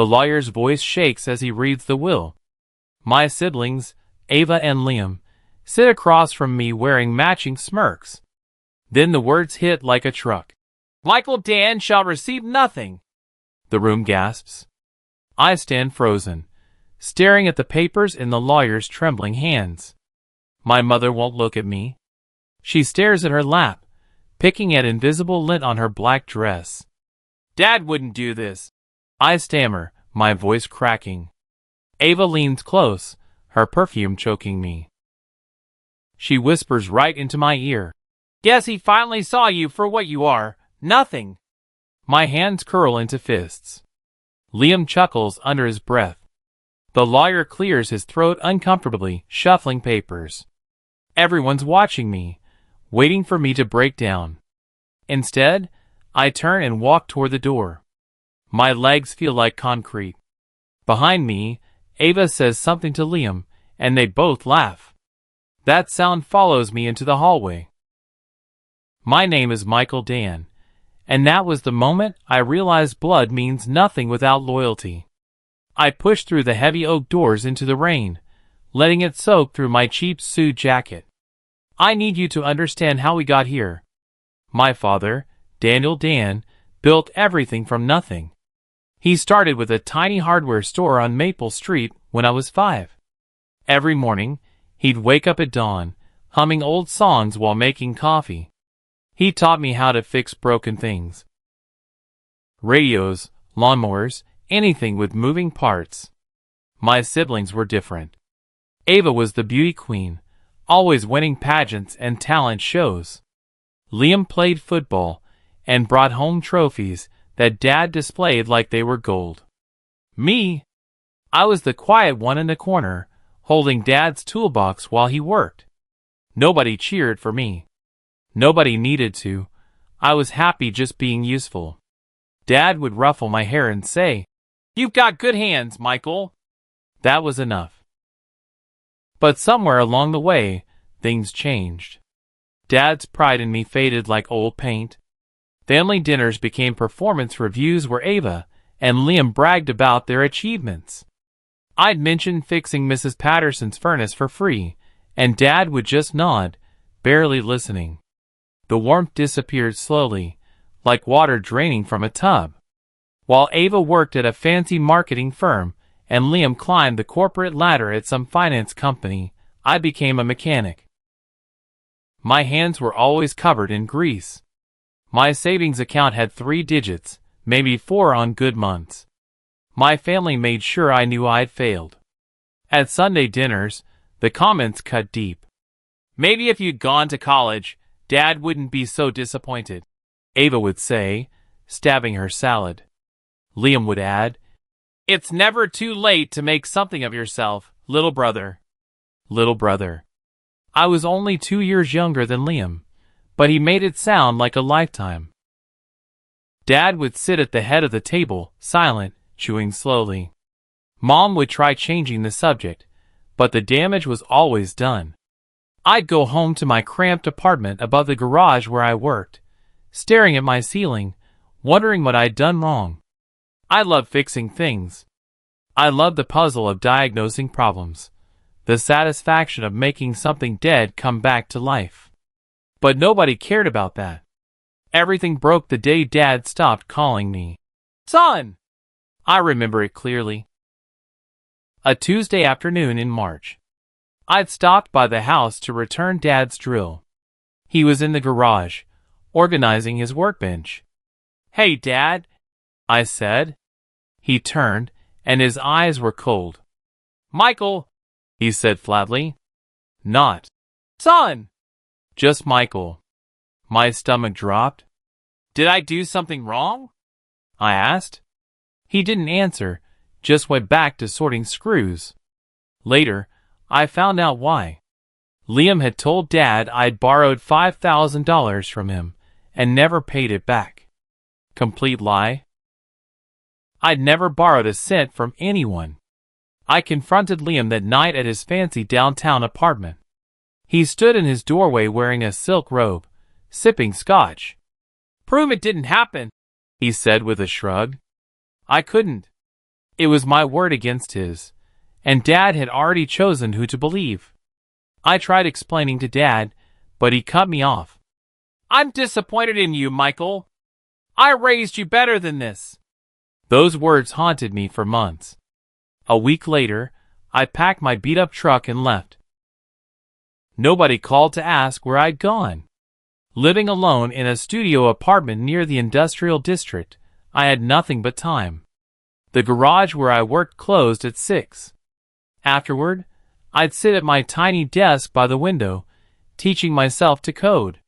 The lawyer's voice shakes as he reads the will. My siblings, Ava and Liam, sit across from me wearing matching smirks. Then the words hit like a truck. Michael Dan shall receive nothing. The room gasps. I stand frozen, staring at the papers in the lawyer's trembling hands. My mother won't look at me. She stares at her lap, picking at invisible lint on her black dress. Dad wouldn't do this. I stammer, my voice cracking. Ava leans close, her perfume choking me. She whispers right into my ear. Guess he finally saw you for what you are, nothing. My hands curl into fists. Liam chuckles under his breath. The lawyer clears his throat uncomfortably, shuffling papers. Everyone's watching me, waiting for me to break down. Instead, I turn and walk toward the door. My legs feel like concrete. Behind me, Ava says something to Liam, and they both laugh. That sound follows me into the hallway. My name is Michael Dan, and that was the moment I realized blood means nothing without loyalty. I pushed through the heavy oak doors into the rain, letting it soak through my cheap suit jacket. I need you to understand how we got here. My father, Daniel Dan, built everything from nothing. He started with a tiny hardware store on Maple Street when I was 5. Every morning, he'd wake up at dawn, humming old songs while making coffee. He taught me how to fix broken things. Radios, lawnmowers, anything with moving parts. My siblings were different. Ava was the beauty queen, always winning pageants and talent shows. Liam played football and brought home trophies that Dad displayed like they were gold. Me? I was the quiet one in the corner, holding Dad's toolbox while he worked. Nobody cheered for me. Nobody needed to. I was happy just being useful. Dad would ruffle my hair and say, "You've got good hands, Michael." That was enough. But somewhere along the way, things changed. Dad's pride in me faded like old paint. Family dinners became performance reviews where Ava and Liam bragged about their achievements. I'd mention fixing Mrs. Patterson's furnace for free, and Dad would just nod, barely listening. The warmth disappeared slowly, like water draining from a tub. While Ava worked at a fancy marketing firm and Liam climbed the corporate ladder at some finance company, I became a mechanic. My hands were always covered in grease. My savings account had 3 digits, maybe 4 on good months. My family made sure I knew I'd failed. At Sunday dinners, the comments cut deep. "Maybe if you'd gone to college, Dad wouldn't be so disappointed," Ava would say, stabbing her salad. Liam would add, "It's never too late to make something of yourself, little brother." Little brother. I was only 2 years younger than Liam, but he made it sound like a lifetime. Dad would sit at the head of the table, silent, chewing slowly. Mom would try changing the subject, but the damage was always done. I'd go home to my cramped apartment above the garage where I worked, staring at my ceiling, wondering what I'd done wrong. I loved fixing things. I loved the puzzle of diagnosing problems, the satisfaction of making something dead come back to life. But nobody cared about that. Everything broke the day Dad stopped calling me son. I remember it clearly. A Tuesday afternoon in March. I'd stopped by the house to return Dad's drill. He was in the garage, organizing his workbench. "Hey, Dad," I said. He turned, and his eyes were cold. "Michael," he said flatly. "Not son, just Michael." My stomach dropped. "Did I do something wrong?" I asked. He didn't answer, just went back to sorting screws. Later, I found out why. Liam had told Dad I'd borrowed $5,000 from him and never paid it back. Complete lie. I'd never borrowed a cent from anyone. I confronted Liam that night at his fancy downtown apartment. He stood in his doorway wearing a silk robe, sipping scotch. "Prove it didn't happen," he said with a shrug. I couldn't. It was my word against his, and Dad had already chosen who to believe. I tried explaining to Dad, but he cut me off. "I'm disappointed in you, Michael. I raised you better than this." Those words haunted me for months. A week later, I packed my beat-up truck and left. Nobody called to ask where I'd gone. Living alone in a studio apartment near the industrial district, I had nothing but time. The garage where I worked closed at 6. Afterward, I'd sit at my tiny desk by the window, teaching myself to code.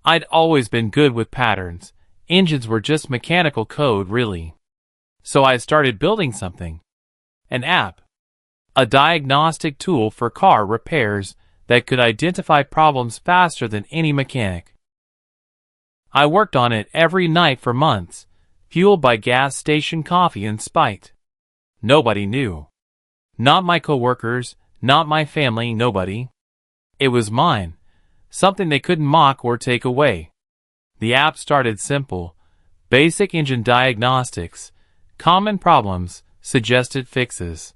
I'd always been good with patterns. Engines were just mechanical code, really. So I started building something. An app. A diagnostic tool for car repairs that could identify problems faster than any mechanic. I worked on it every night for months, fueled by gas station coffee and spite. Nobody knew. Not my coworkers, not my family, nobody. It was mine, something they couldn't mock or take away. The app started simple: basic engine diagnostics, common problems, suggested fixes.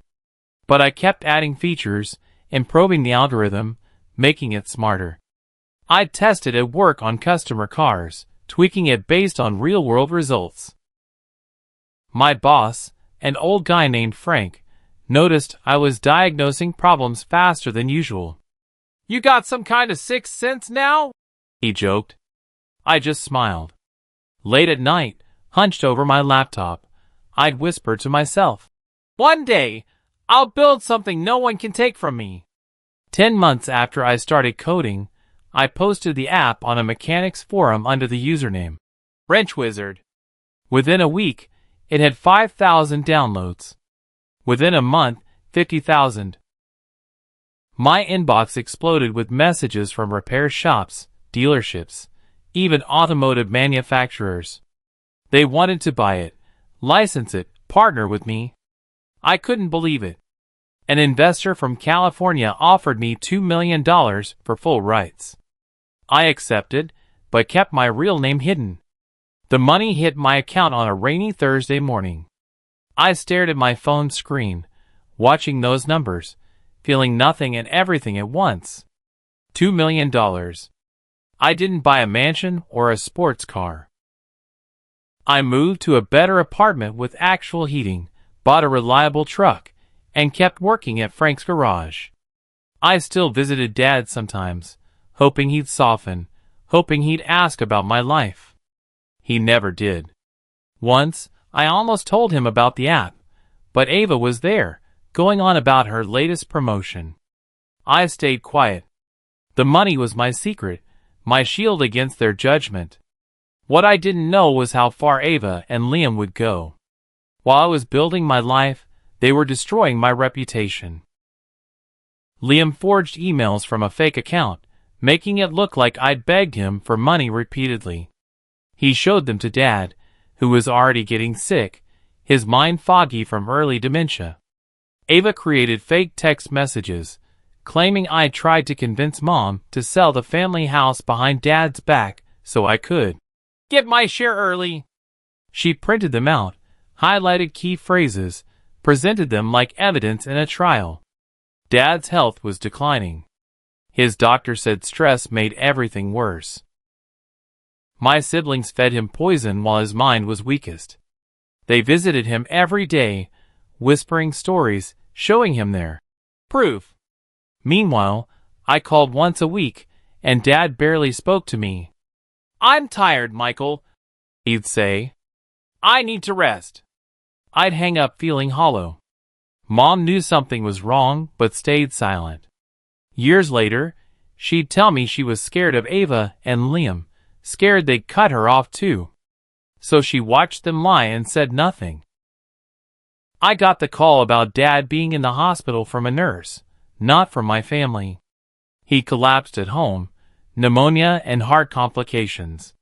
But I kept adding features, improving the algorithm, making it smarter. I'd test it at work on customer cars, tweaking it based on real-world results. My boss, an old guy named Frank, noticed I was diagnosing problems faster than usual. "You got some kind of sixth sense now?" he joked. I just smiled. Late at night, hunched over my laptop, I'd whisper to myself, "One day, I'll build something no one can take from me." 10 months after I started coding, I posted the app on a mechanics forum under the username Wrench Wizard. Within a week, it had 5,000 downloads. Within a month, 50,000. My inbox exploded with messages from repair shops, dealerships, even automotive manufacturers. They wanted to buy it, license it, partner with me. I couldn't believe it. An investor from California offered me $2 million for full rights. I accepted, but kept my real name hidden. The money hit my account on a rainy Thursday morning. I stared at my phone screen, watching those numbers, feeling nothing and everything at once. $2 million. I didn't buy a mansion or a sports car. I moved to a better apartment with actual heating, bought a reliable truck, and kept working at Frank's garage. I still visited Dad sometimes, hoping he'd soften, hoping he'd ask about my life. He never did. Once, I almost told him about the app, but Ava was there, going on about her latest promotion. I stayed quiet. The money was my secret, my shield against their judgment. What I didn't know was how far Ava and Liam would go. While I was building my life, they were destroying my reputation. Liam forged emails from a fake account, making it look like I'd begged him for money repeatedly. He showed them to Dad, who was already getting sick, his mind foggy from early dementia. Ava created fake text messages, claiming I'd tried to convince Mom to sell the family house behind Dad's back so I could get my share early. She printed them out, highlighted key phrases, presented them like evidence in a trial. Dad's health was declining. His doctor said stress made everything worse. My siblings fed him poison while his mind was weakest. They visited him every day, whispering stories, showing him their proof. Meanwhile, I called once a week, and Dad barely spoke to me. "I'm tired, Michael," he'd say. "I need to rest." I'd hang up feeling hollow. Mom knew something was wrong, but stayed silent. Years later, she'd tell me she was scared of Ava and Liam, scared they'd cut her off too. So she watched them lie and said nothing. I got the call about Dad being in the hospital from a nurse, not from my family. He collapsed at home, pneumonia and heart complications.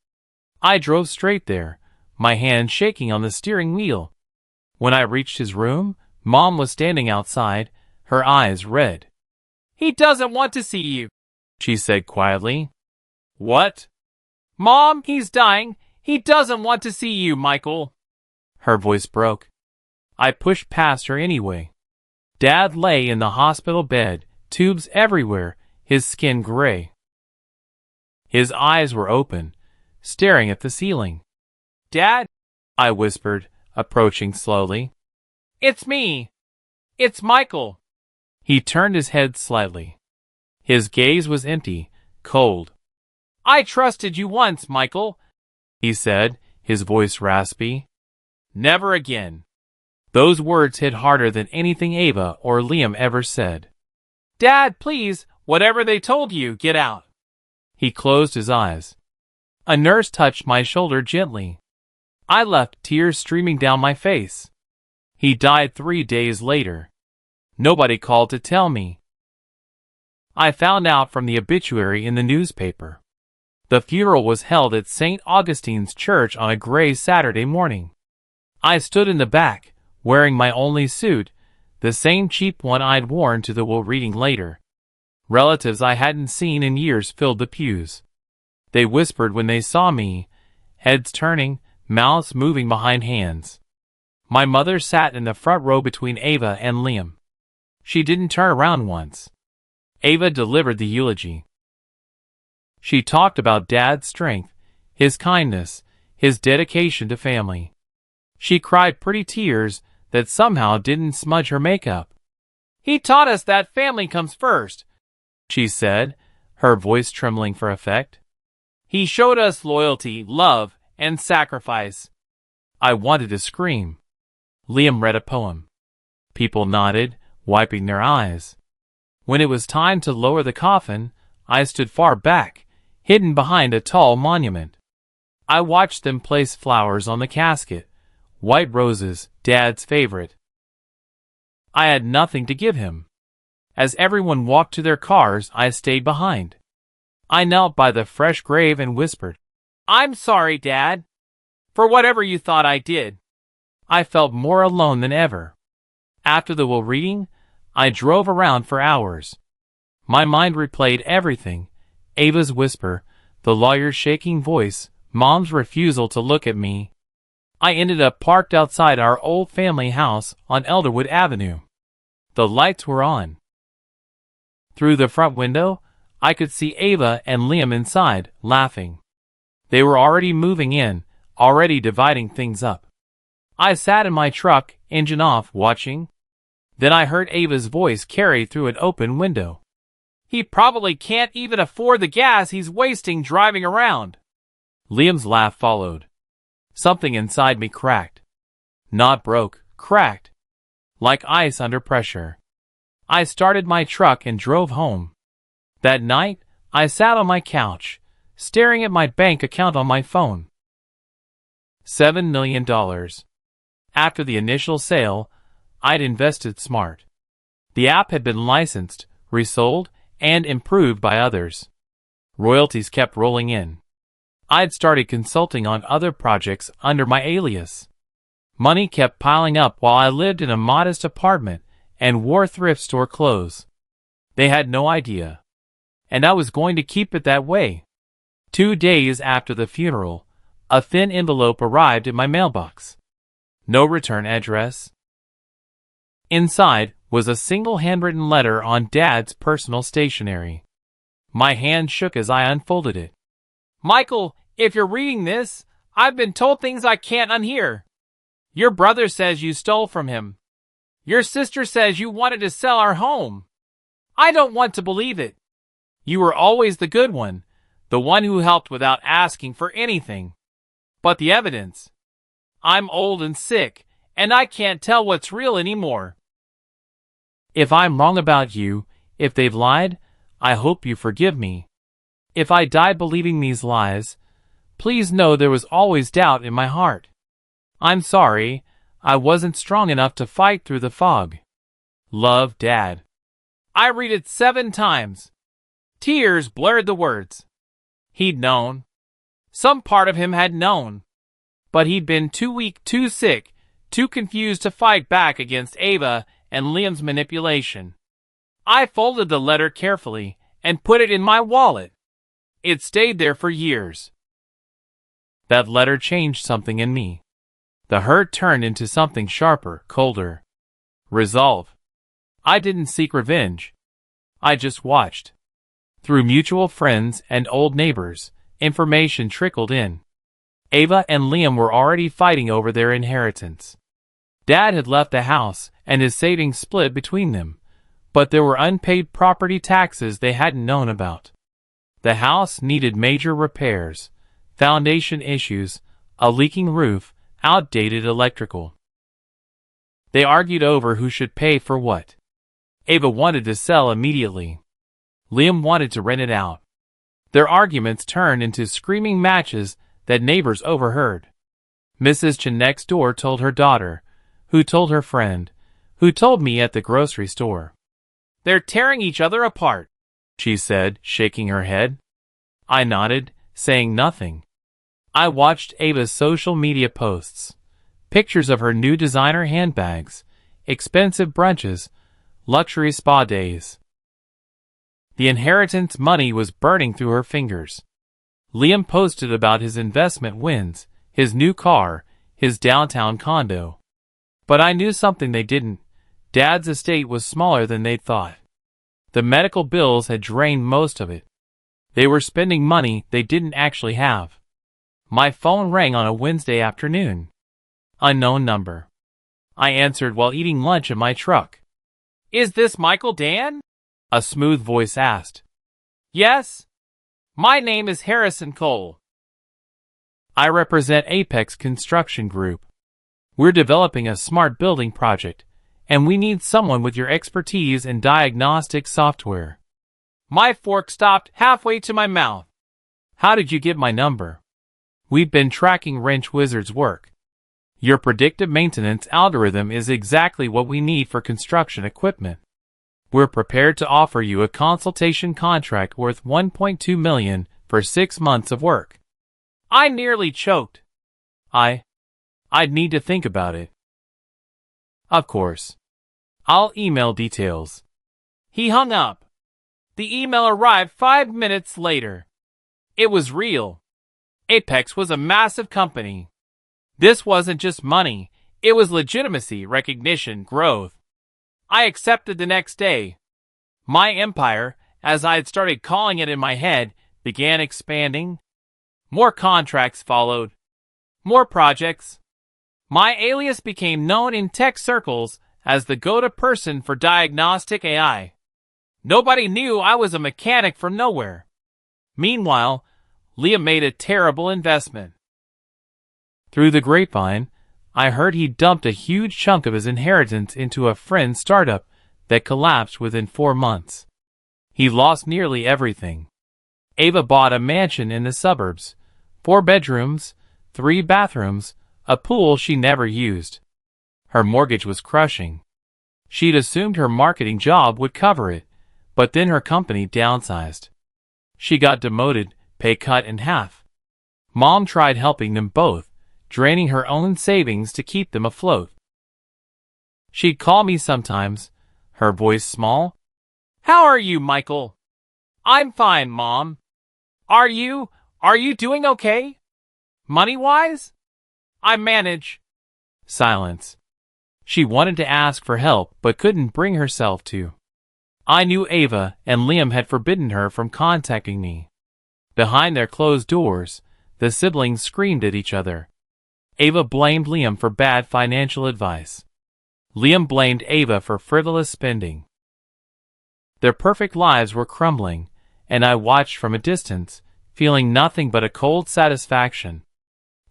I drove straight there, my hand shaking on the steering wheel. When I reached his room, Mom was standing outside, her eyes red. "He doesn't want to see you," she said quietly. "What?" "Mom, he's dying. He doesn't want to see you, Michael." Her voice broke. I pushed past her anyway. Dad lay in the hospital bed, tubes everywhere, his skin gray. His eyes were open, staring at the ceiling. "Dad," I whispered, approaching slowly. "It's me. It's Michael." He turned his head slightly. His gaze was empty, cold. "I trusted you once, Michael," he said, his voice raspy. "Never again." Those words hit harder than anything Ava or Liam ever said. "Dad, please, whatever they told you, get out." He closed his eyes. A nurse touched my shoulder gently. I left, tears streaming down my face. He died 3 days later. Nobody called to tell me. I found out from the obituary in the newspaper. The funeral was held at St. Augustine's Church on a gray Saturday morning. I stood in the back, wearing my only suit, the same cheap one I'd worn to the will reading later. Relatives I hadn't seen in years filled the pews. They whispered when they saw me, heads turning, mouths moving behind hands. My mother sat in the front row between Ava and Liam. She didn't turn around once. Ava delivered the eulogy. She talked about Dad's strength, his kindness, his dedication to family. She cried pretty tears that somehow didn't smudge her makeup. "He taught us that family comes first," she said, her voice trembling for effect. "He showed us loyalty, love, and sacrifice." I wanted to scream. Liam read a poem. People nodded, wiping their eyes. When it was time to lower the coffin, I stood far back, hidden behind a tall monument. I watched them place flowers on the casket, white roses, Dad's favorite. I had nothing to give him. As everyone walked to their cars, I stayed behind. I knelt by the fresh grave and whispered, "I'm sorry, Dad, for whatever you thought I did." I felt more alone than ever. After the will reading, I drove around for hours. My mind replayed everything: Ava's whisper, the lawyer's shaking voice, Mom's refusal to look at me. I ended up parked outside our old family house on Elderwood Avenue. The lights were on. Through the front window, I could see Ava and Liam inside, laughing. They were already moving in, already dividing things up. I sat in my truck, engine off, watching. Then I heard Ava's voice carry through an open window. "He probably can't even afford the gas he's wasting driving around." Liam's laugh followed. Something inside me cracked. Not broke, cracked. Like ice under pressure. I started my truck and drove home. That night, I sat on my couch, staring at my bank account on my phone. $7 million. After the initial sale, I'd invested smart. The app had been licensed, resold, and improved by others. Royalties kept rolling in. I'd started consulting on other projects under my alias. Money kept piling up while I lived in a modest apartment and wore thrift store clothes. They had no idea. And I was going to keep it that way. 2 days after the funeral, a thin envelope arrived in my mailbox. No return address. Inside was a single handwritten letter on Dad's personal stationery. My hand shook as I unfolded it. "Michael, if you're reading this, I've been told things I can't unhear. Your brother says you stole from him. Your sister says you wanted to sell our home. I don't want to believe it. You were always the good one, the one who helped without asking for anything. But the evidence. I'm old and sick, and I can't tell what's real anymore. If I'm wrong about you, if they've lied, I hope you forgive me. If I died believing these lies, please know there was always doubt in my heart. I'm sorry, I wasn't strong enough to fight through the fog. Love, Dad." I read it 7 times. Tears blurred the words. He'd known. Some part of him had known. But he'd been too weak, too sick, too confused to fight back against Ava and Liam's manipulation. I folded the letter carefully and put it in my wallet. It stayed there for years. That letter changed something in me. The hurt turned into something sharper, colder. Resolve. I didn't seek revenge. I just watched. Through mutual friends and old neighbors, information trickled in. Ava and Liam were already fighting over their inheritance. Dad had left the house, and his savings split between them, but there were unpaid property taxes they hadn't known about. The house needed major repairs, foundation issues, a leaking roof, outdated electrical. They argued over who should pay for what. Ava wanted to sell immediately. Liam wanted to rent it out. Their arguments turned into screaming matches that neighbors overheard. Mrs. Chen next door told her daughter, who told her friend, who told me at the grocery store. "They're tearing each other apart," she said, shaking her head. I nodded, saying nothing. I watched Ava's social media posts. Pictures of her new designer handbags, expensive brunches, luxury spa days. The inheritance money was burning through her fingers. Liam posted about his investment wins, his new car, his downtown condo. But I knew something they didn't. Dad's estate was smaller than they'd thought. The medical bills had drained most of it. They were spending money they didn't actually have. My phone rang on a Wednesday afternoon. Unknown number. I answered while eating lunch in my truck. "Is this Michael Dan?" a smooth voice asked. "Yes. My name is Harrison Cole. I represent Apex Construction Group. We're developing a smart building project, and we need someone with your expertise in diagnostic software." My fork stopped halfway to my mouth. "How did you get my number?" "We've been tracking Wrench Wizard's work. Your predictive maintenance algorithm is exactly what we need for construction equipment. We're prepared to offer you a consultation contract worth $1.2 million for 6 months of work." I nearly choked. I'd need to think about it. "Of course. I'll email details." He hung up. The email arrived 5 minutes later. It was real. Apex was a massive company. This wasn't just money, it was legitimacy, recognition, growth. I accepted the next day. My empire, as I had started calling it in my head, began expanding. More contracts followed. More projects. My alias became known in tech circles as the go-to person for diagnostic AI. Nobody knew I was a mechanic from nowhere. Meanwhile, Liam made a terrible investment. Through the grapevine, I heard he dumped a huge chunk of his inheritance into a friend's startup that collapsed within 4 months. He lost nearly everything. Ava bought a mansion in the suburbs, 4 bedrooms, 3 bathrooms, a pool she never used. Her mortgage was crushing. She'd assumed her marketing job would cover it, but then her company downsized. She got demoted, pay cut in half. Mom tried helping them both, draining her own savings to keep them afloat. She'd call me sometimes, her voice small. "How are you, Michael?" "I'm fine, Mom." Are you doing okay? Money-wise?" "I manage." Silence. She wanted to ask for help but couldn't bring herself to. I knew Ava and Liam had forbidden her from contacting me. Behind their closed doors, the siblings screamed at each other. Ava blamed Liam for bad financial advice. Liam blamed Ava for frivolous spending. Their perfect lives were crumbling, and I watched from a distance, feeling nothing but a cold satisfaction.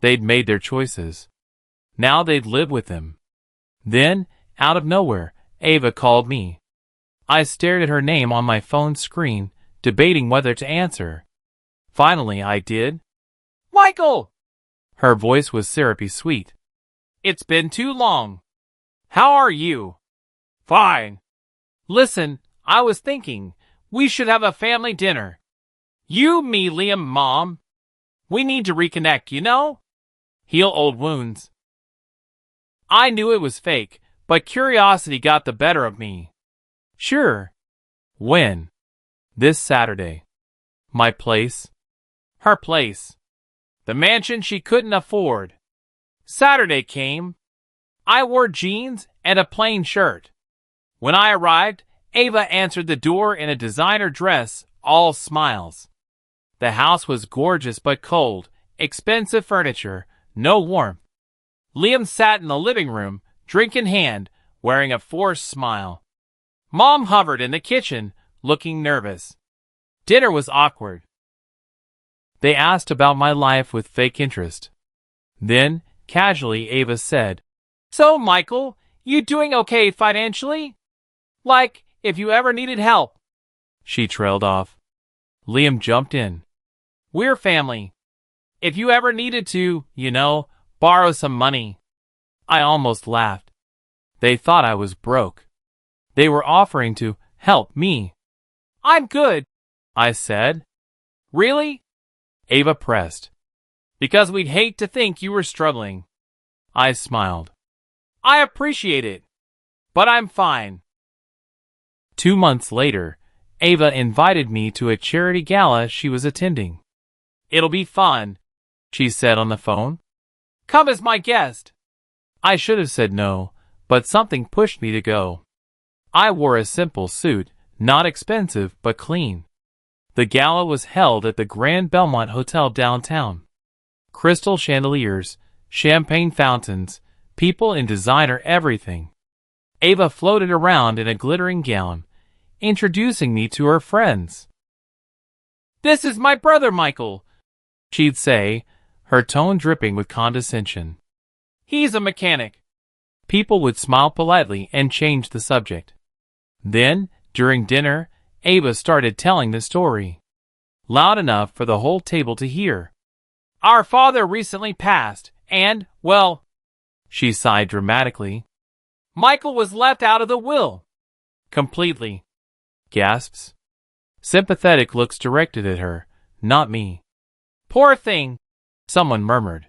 They'd made their choices. Now they'd live with them. Then, out of nowhere, Ava called me. I stared at her name on my phone screen, debating whether to answer. Finally I did. "Michael!" Her voice was syrupy sweet. "It's been too long. How are you?" "Fine." "Listen, I was thinking, we should have a family dinner. You, me, Liam, Mom. We need to reconnect, you know? Heal old wounds." I knew it was fake, but curiosity got the better of me. "Sure." "When?" "This Saturday." "My place?" "Her place. The mansion she couldn't afford." Saturday came. I wore jeans and a plain shirt. When I arrived, Ava answered the door in a designer dress, all smiles. The house was gorgeous but cold, expensive furniture, no warmth. Liam sat in the living room, drink in hand, wearing a forced smile. Mom hovered in the kitchen, looking nervous. Dinner was awkward. They asked about my life with fake interest. Then, casually, Ava said, "So, Michael, you doing okay financially? Like, if you ever needed help." She trailed off. Liam jumped in. "We're family. If you ever needed to, borrow some money." I almost laughed. They thought I was broke. They were offering to help me. "I'm good," I said. "Really?" Ava pressed. "Because we'd hate to think you were struggling." I smiled. "I appreciate it, but I'm fine." 2 months later, Ava invited me to a charity gala she was attending. "It'll be fun," she said on the phone. "Come as my guest." I should have said no, but something pushed me to go. I wore a simple suit, not expensive but clean. The gala was held at the Grand Belmont Hotel downtown. Crystal chandeliers, champagne fountains, people in designer everything. Ava floated around in a glittering gown, introducing me to her friends. "This is my brother Michael," she'd say, her tone dripping with condescension. "He's a mechanic." People would smile politely and change the subject. Then, during dinner, Ava started telling the story. Loud enough for the whole table to hear. "Our father recently passed, and, well," she sighed dramatically, "Michael was left out of the will." "Completely." Gasps. Sympathetic looks directed at her, not me. "Poor thing," someone murmured.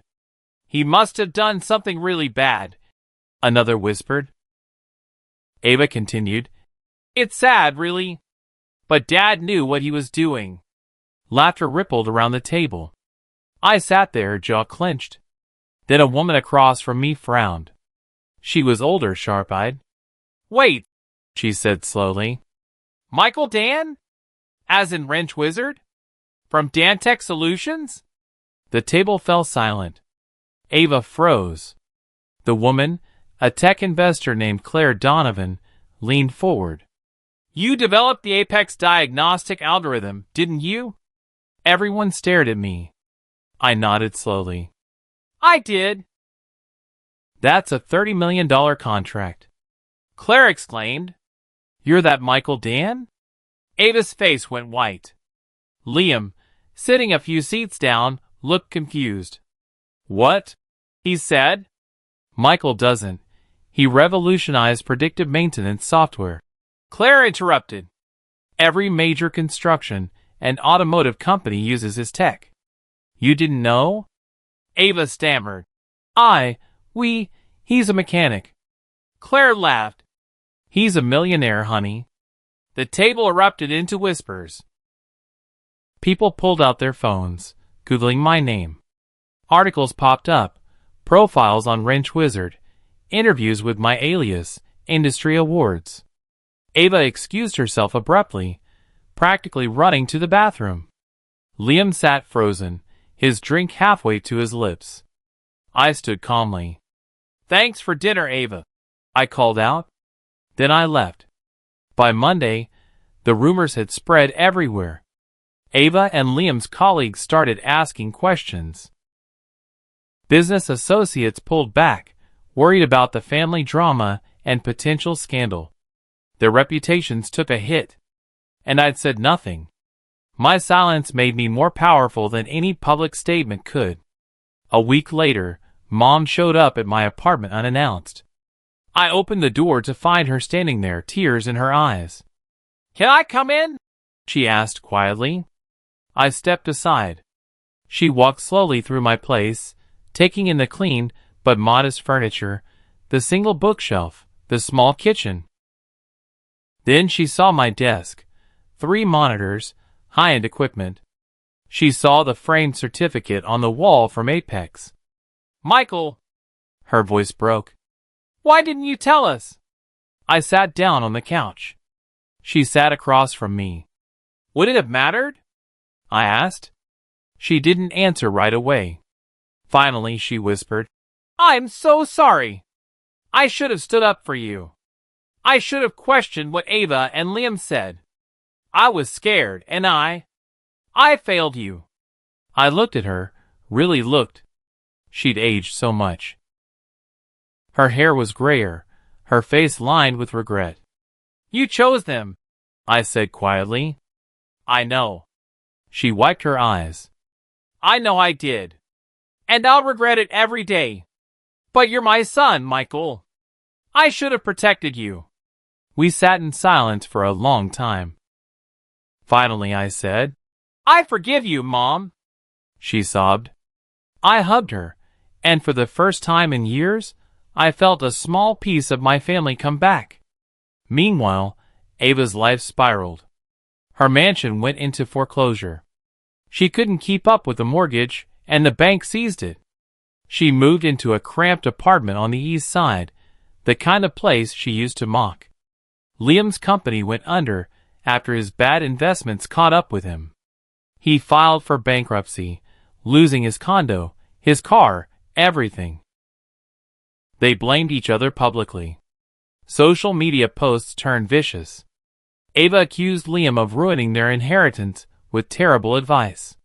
"He must have done something really bad," another whispered. Ava continued, "It's sad, really. But Dad knew what he was doing." Laughter rippled around the table. I sat there, jaw clenched. Then a woman across from me frowned. She was older, sharp-eyed. "Wait," she said slowly. "Michael Dan? As in Wrench Wizard? From Dantech Solutions?" The table fell silent. Ava froze. The woman, a tech investor named Claire Donovan, leaned forward. "You developed the Apex diagnostic algorithm, didn't you?" Everyone stared at me. I nodded slowly. "I did." "That's a $30 million contract," Claire exclaimed. "You're that Michael Dan?" Ava's face went white. Liam, sitting a few seats down, looked confused. "What?" he said. "Michael doesn't. He revolutionized predictive maintenance software," Claire interrupted. "Every major construction and automotive company uses his tech. You didn't know?" Ava stammered. He's a mechanic." Claire laughed. "He's a millionaire, honey." The table erupted into whispers. People pulled out their phones, Googling my name. Articles popped up, profiles on Wrench Wizard, interviews with my alias, industry awards. Ava excused herself abruptly, practically running to the bathroom. Liam sat frozen, his drink halfway to his lips. I stood calmly. "Thanks for dinner, Ava," I called out. Then I left. By Monday, the rumors had spread everywhere. Ava and Liam's colleagues started asking questions. Business associates pulled back, worried about the family drama and potential scandal. Their reputations took a hit. And I'd said nothing. My silence made me more powerful than any public statement could. A week later, Mom showed up at my apartment unannounced. I opened the door to find her standing there, tears in her eyes. "Can I come in?" she asked quietly. I stepped aside. She walked slowly through my place, taking in the clean but modest furniture, the single bookshelf, the small kitchen. Then she saw my desk, 3 monitors, high-end equipment. She saw the framed certificate on the wall from Apex. "Michael," Her voice broke. Why didn't you tell us? I sat down on the couch. She sat across from me. Would it have mattered? I asked. She didn't answer right away. Finally, she whispered, I'm so sorry. I should have stood up for you. I should have questioned what Ava and Liam said. I was scared, and I failed you. I looked at her, really looked. She'd aged so much. Her hair was grayer, her face lined with regret. You chose them, I said quietly. I know. She wiped her eyes. I know I did. And I'll regret it every day. But you're my son, Michael. I should have protected you. We sat in silence for a long time. Finally, I said, I forgive you, Mom. She sobbed. I hugged her, and for the first time in years, I felt a small piece of my family come back. Meanwhile, Ava's life spiraled. Her mansion went into foreclosure. She couldn't keep up with the mortgage, and the bank seized it. She moved into a cramped apartment on the east side, the kind of place she used to mock. Liam's company went under after his bad investments caught up with him. He filed for bankruptcy, losing his condo, his car, everything. They blamed each other publicly. Social media posts turned vicious. Ava accused Liam of ruining their inheritance with terrible advice.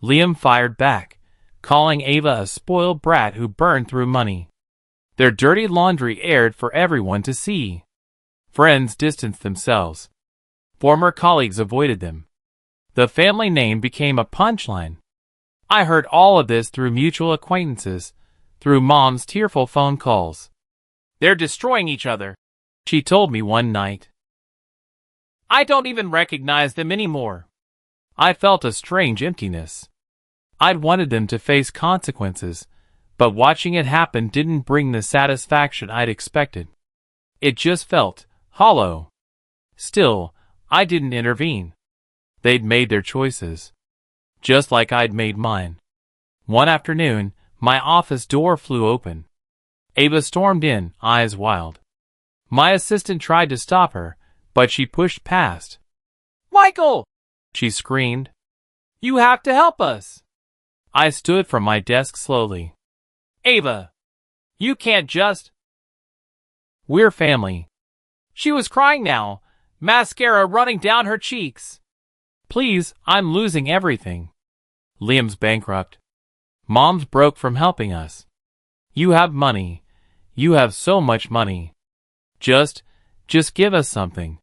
Liam fired back, calling Ava a spoiled brat who burned through money. Their dirty laundry aired for everyone to see. Friends distanced themselves. Former colleagues avoided them. The family name became a punchline. I heard all of this through mutual acquaintances, through Mom's tearful phone calls. They're destroying each other, she told me one night. I don't even recognize them anymore. I felt a strange emptiness. I'd wanted them to face consequences, but watching it happen didn't bring the satisfaction I'd expected. It just felt hollow. Still, I didn't intervene. They'd made their choices, just like I'd made mine. One afternoon, my office door flew open. Ava stormed in, eyes wild. My assistant tried to stop her, but she pushed past. Michael! She screamed. You have to help us. I stood from my desk slowly. Ava, you can't just... We're family. She was crying now, mascara running down her cheeks. Please, I'm losing everything. Liam's bankrupt. Mom's broke from helping us. You have money. You have so much money. Just give us something.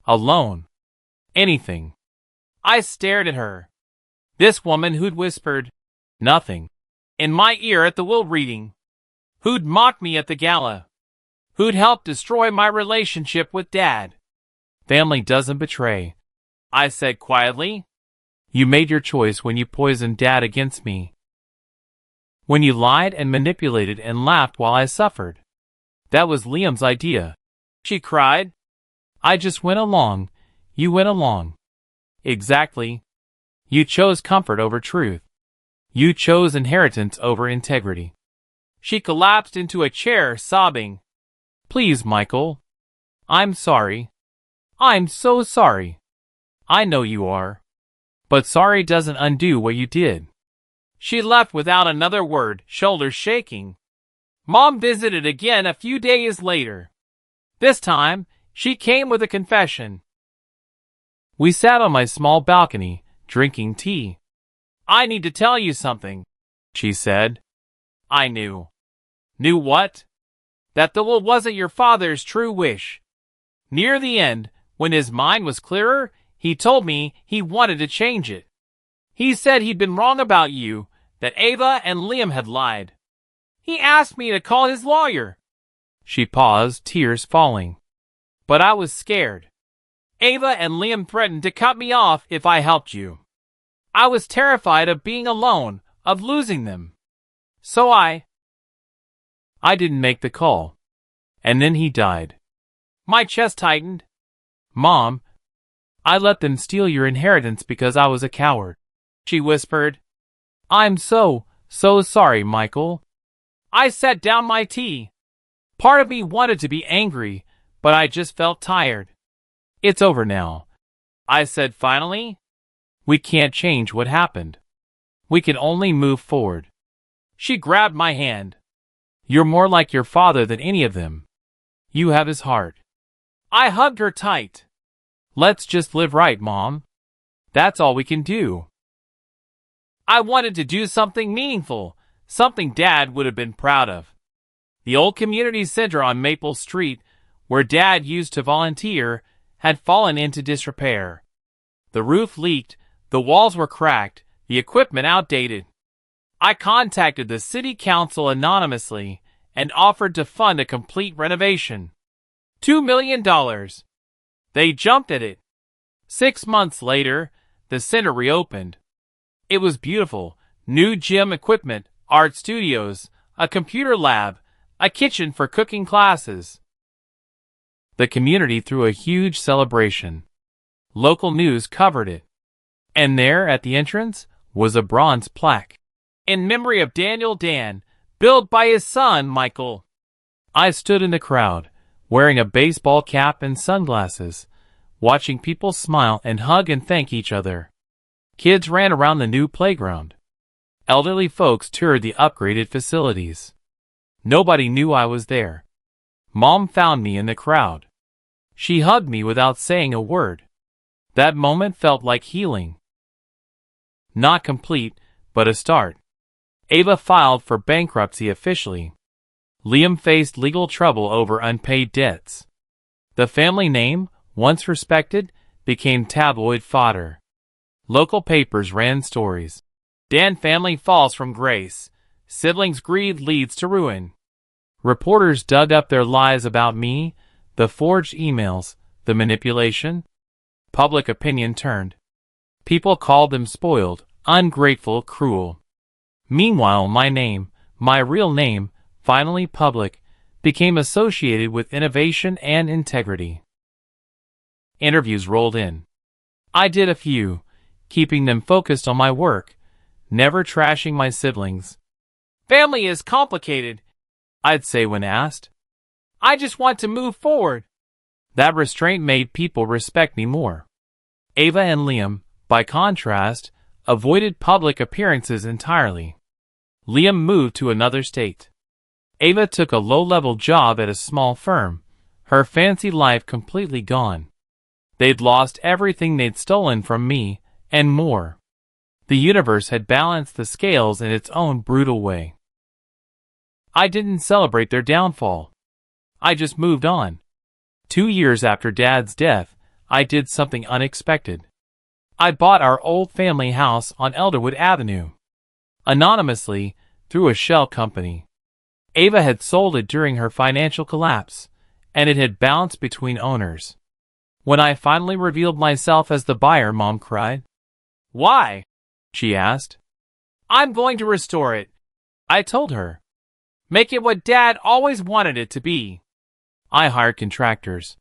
A loan. Anything. I stared at her. This woman who'd whispered nothing in my ear at the will reading, who'd mocked me at the gala, who'd helped destroy my relationship with Dad. Family doesn't betray, I said quietly. You made your choice when you poisoned Dad against me. When you lied and manipulated and laughed while I suffered. That was Liam's idea, she cried. I just went along. You went along. Exactly. You chose comfort over truth. You chose inheritance over integrity. She collapsed into a chair, sobbing. Please, Michael. I'm sorry. I'm so sorry. I know you are. But sorry doesn't undo what you did. She left without another word, shoulders shaking. Mom visited again a few days later. This time, she came with a confession. We sat on my small balcony, drinking tea. I need to tell you something, she said. I knew. Knew what? That the will wasn't your father's true wish. Near the end, when his mind was clearer, he told me he wanted to change it. He said he'd been wrong about you, that Ava and Liam had lied. He asked me to call his lawyer. She paused, tears falling. But I was scared. Ava and Liam threatened to cut me off if I helped you. I was terrified of being alone, of losing them. So I didn't make the call. And then he died. My chest tightened. Mom, I let them steal your inheritance because I was a coward, she whispered. I'm so sorry, Michael. I set down my tea. Part of me wanted to be angry, but I just felt tired. It's over now, I said finally. We can't change what happened. We can only move forward. She grabbed my hand. You're more like your father than any of them. You have his heart. I hugged her tight. Let's just live right, Mom. That's all we can do. I wanted to do something meaningful, something Dad would have been proud of. The old community center on Maple Street, where Dad used to volunteer, had fallen into disrepair. The roof leaked, the walls were cracked, the equipment outdated. I contacted the city council anonymously and offered to fund a complete renovation. $2 million. They jumped at it. 6 months later, the center reopened. It was beautiful. New gym equipment, art studios, a computer lab, a kitchen for cooking classes. The community threw a huge celebration. Local news covered it. And there, at the entrance, was a bronze plaque. In memory of Daniel Dan, built by his son, Michael. I stood in the crowd, wearing a baseball cap and sunglasses, watching people smile and hug and thank each other. Kids ran around the new playground. Elderly folks toured the upgraded facilities. Nobody knew I was there. Mom found me in the crowd. She hugged me without saying a word. That moment felt like healing. Not complete, but a start. Ava filed for bankruptcy officially. Liam faced legal trouble over unpaid debts. The family name, once respected, became tabloid fodder. Local papers ran stories. Dan family falls from grace. Siblings' greed leads to ruin. Reporters dug up their lies about me, the forged emails, the manipulation. Public opinion turned. People called them spoiled, ungrateful, cruel. Meanwhile, my name, my real name, finally public, became associated with innovation and integrity. Interviews rolled in. I did a few, keeping them focused on my work, never trashing my siblings. Family is complicated, I'd say when asked. I just want to move forward. That restraint made people respect me more. Ava and Liam, by contrast, avoided public appearances entirely. Liam moved to another state. Ava took a low-level job at a small firm, her fancy life completely gone. They'd lost everything they'd stolen from me, and more. The universe had balanced the scales in its own brutal way. I didn't celebrate their downfall. I just moved on. 2 years after Dad's death, I did something unexpected. I bought our old family house on Elderwood Avenue. Anonymously, through a shell company. Ava had sold it during her financial collapse, and it had bounced between owners. When I finally revealed myself as the buyer, Mom cried. Why? She asked. I'm going to restore it, I told her. Make it what Dad always wanted it to be. I hired contractors.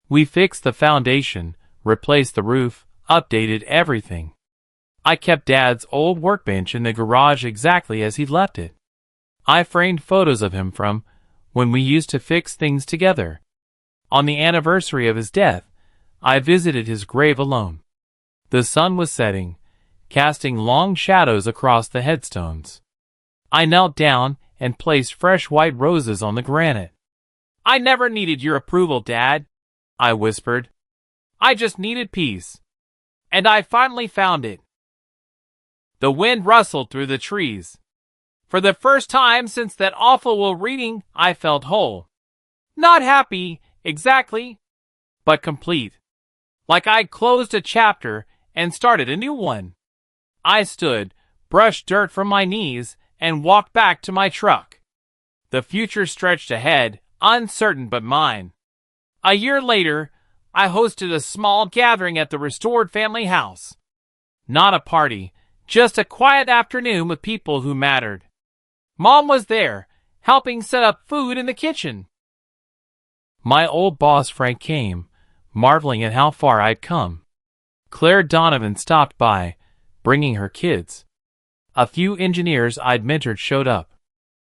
We fixed the foundation, replaced the roof, updated everything. I kept Dad's old workbench in the garage exactly as he'd left it. I framed photos of him from when we used to fix things together. On the anniversary of his death, I visited his grave alone. The sun was setting, casting long shadows across the headstones. I knelt down and placed fresh white roses on the granite. I never needed your approval, Dad, I whispered. I just needed peace. And I finally found it. The wind rustled through the trees. For the first time since that awful reading, I felt whole. Not happy, exactly, but complete. Like I'd closed a chapter and started a new one. I stood, brushed dirt from my knees, and walked back to my truck. The future stretched ahead, uncertain but mine. A year later, I hosted a small gathering at the restored family house. Not a party, just a quiet afternoon with people who mattered. Mom was there, helping set up food in the kitchen. My old boss Frank came, marveling at how far I'd come. Claire Donovan stopped by, bringing her kids. A few engineers I'd mentored showed up.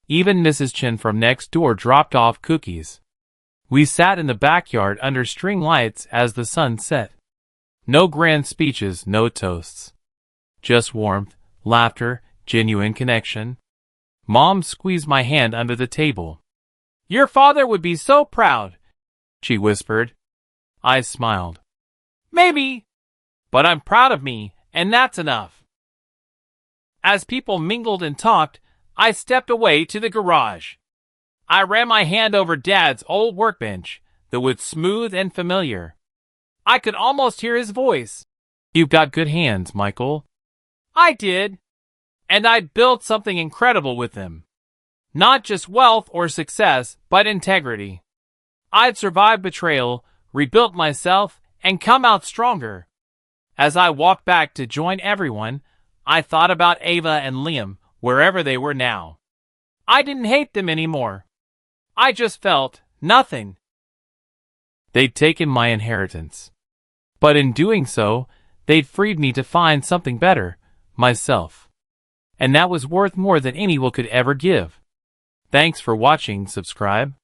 Even Mrs. Chen from next door dropped off cookies. We sat in the backyard under string lights as the sun set. No grand speeches, no toasts. Just warmth, laughter, genuine connection. Mom squeezed my hand under the table. "Your father would be so proud," she whispered. I smiled. "Maybe. But I'm proud of me, and that's enough." As people mingled and talked, I stepped away to the garage. I ran my hand over Dad's old workbench, the wood smooth and familiar. I could almost hear his voice. "You've got good hands, Michael." I did. And I'd built something incredible with them. Not just wealth or success, but integrity. I'd survived betrayal, rebuilt myself, and come out stronger. As I walked back to join everyone, I thought about Ava and Liam, wherever they were now. I didn't hate them anymore. I just felt nothing. They'd taken my inheritance. But in doing so, they'd freed me to find something better, myself. And that was worth more than anyone could ever give. Thanks for watching. Subscribe.